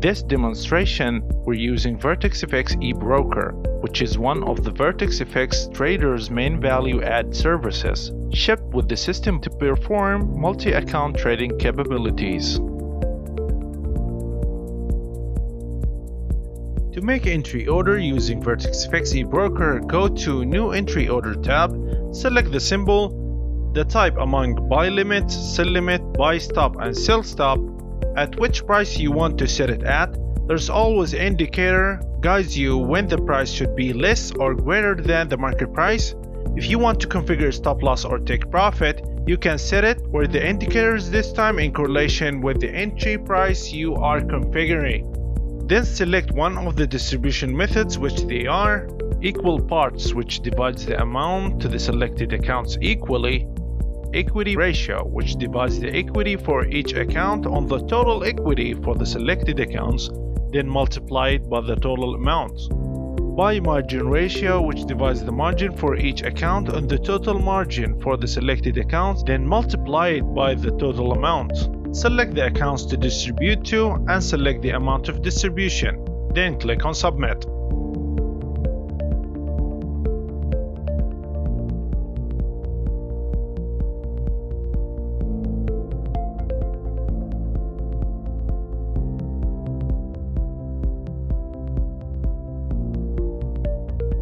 In this demonstration, we're using VertexFX eBroker, which is one of the VertexFX traders' main value-add services, shipped with the system to perform multi-account trading capabilities. To make entry order using VertexFX eBroker, go to New Entry Order tab, select the symbol, the type among buy limit, sell limit, buy stop, and sell stop, at which price you want to set it at. There's always an indicator guides you when the price should be less or greater than the market price. If you want to configure stop loss or take profit, you can set it where the indicator is this time in correlation with the entry price you are configuring. Then select one of the distribution methods, which they are equal parts, which divides the amount to the selected accounts equally, equity ratio, which divides the equity for each account on the total equity for the selected accounts, then multiplied by the total amount. Buy margin ratio, which divides the margin for each account on the total margin for the selected accounts, then multiplied by the total amount. Select the accounts to distribute to and select the amount of distribution. Then click on Submit.